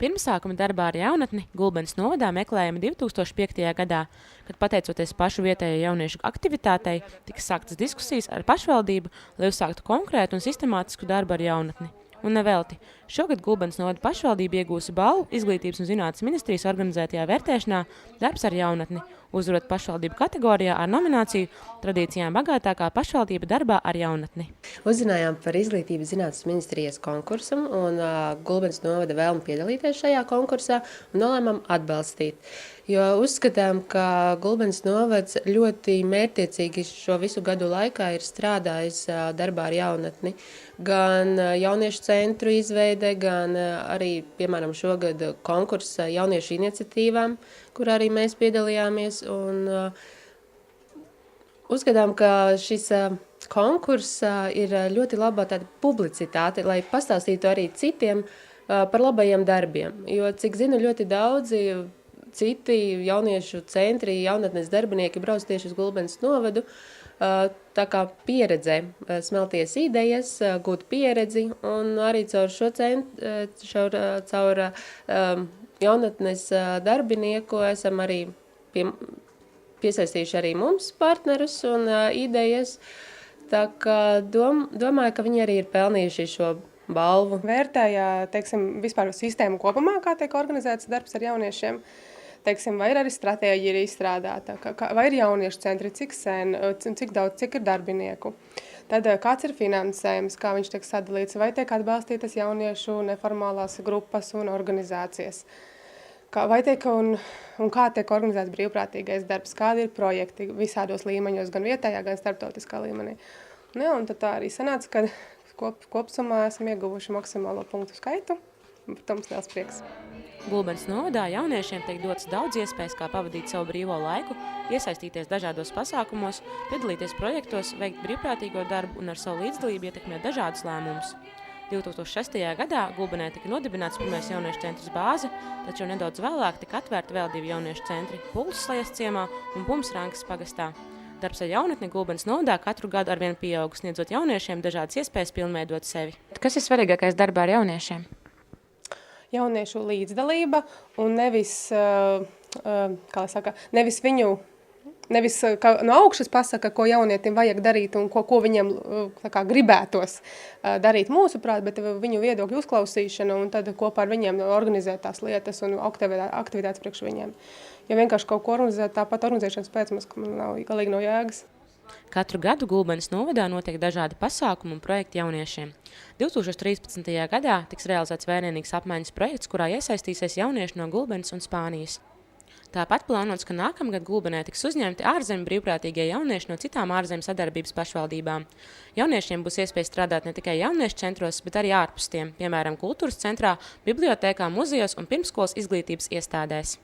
Pirmsākumi darbā ar jaunatni Gulbenes novadā meklējami 2005. gadā, kad pateicoties pašu vietējo jauniešu aktivitātei, tika sāktas diskusijas ar pašvaldību, lai uzsāktu konkrētu un sistemātisku darbu ar jaunatni. Un nevelti. Šogad Gulbenes novada pašvaldība iegūsi balvu Izglītības un zinātnes ministrijas organizētajā vērtēšanā Darbs ar jaunatni, uzvarot pašvaldību kategorijā ar nomināciju Tradīcijām bagātākā pašvaldība darbā ar jaunatni. Uzzinājām par Izglītības zinātnes ministrijas konkursu un Gulbenes novada vēlmi piedalīties šajā konkursā un nolēmām atbalstīt. Jo uzskatām, ka Gulbenes novads ļoti mērķtiecīgi šo visu gadu laikā ir strādājis darbā ar jaunatni. Gan jauniešu centru izveide, gan arī, piemēram, šogad konkursa jauniešu iniciatīvām, kur arī mēs piedalījāmies. Un uzskatām, ka šis konkurss ir ļoti laba tāda publicitāte, lai pastāstītu arī citiem par labajiem darbiem. Jo, cik zinu, ļoti daudzi citi jauniešu centri, jaunatnes darbinieki brauc tieši uz Gulbenes novadu, tā kā pieredzē, smelties idejas, gūt pieredzi, un arī caur jaunatnes darbinieku esam arī piesaistījuši arī mums partnerus un idejas, tā kā domāju, ka viņi arī ir pelnījuši šo balvu. Vērtēja, vispār sistēmu kopumā, kā tiek organizēts darbs ar jauniešiem. Vai ir arī stratēģija ir izstrādāta, vai ir jauniešu centri, cik sen, cik daudz, cik ir darbinieku. Tad kāds ir finansējums, kā viņš tiek sadalīts, vai tiek atbalstītas jauniešu neformālās grupas un organizācijas. Vai tiek un kā tiek organizēts brīvprātīgais darbs, kādi ir projekti visādos līmeņos, gan vietējā, gan starptautiskā līmenī. Un tad tā arī sanāca, ka kopsumā esam ieguvuši maksimālo punktu skaitu. Tam liels prieks. Gulbenes novadā jauniešiem tiek dots daudz iespējas, kā pavadīt savu brīvo laiku, iesaistīties dažādos pasākumos, piedalīties projektos, veikt brīvprātīgo darbu un ar savu līdzdalību ietekmēt dažādus lēmumus. 2006. gadā Gulbenē tika nodibināts pirmais jauniešu centrs bāze, taču nedaudz vēlāk tika atvērti vēl 2 jauniešu centri – Pulsslajas ciemā un Pumsrankas pagastā. Darbs ar jaunatni Gulbenes novadā katru gadu arvien pieaug, sniedzot jauniešiem dažādas iespējas pilnveidot sevi. Kas ir svarīgākais darbā ar jauniešiem? Jauniešu līdzdalība un nevis no augšas pasaka, ko jaunietim vajag darīt un ko viņam gribētos darīt mūsuprāt, bet viņu viedokļu uzklausīšanu un tad kopā ar viņiem organizēt tās lietas un aktivitātes priekš viņiem. Ja vienkārši kaut ko organizēt, tāpat organizēšanas pēc mums galīgi nav jēgas. Katru gadu Gulbenes novadā notiek dažādi pasākumi un projekti jauniešiem. 2013. gadā tiks realizēts vērienīgs apmaiņas projekts, kurā iesaistīsies jaunieši no Gulbenes un Spānijas. Tāpat plānots, ka nākamgad Gulbenē tiks uzņemti ārzemju brīvprātīgie jaunieši no citām ārzemju sadarbības pašvaldībām. Jauniešiem būs iespēja strādāt ne tikai jauniešu centros, bet arī ārpus tiem, piemēram, kultūras centrā, bibliotēkā, muzejos un pirmsskolas izglītības iestādēs.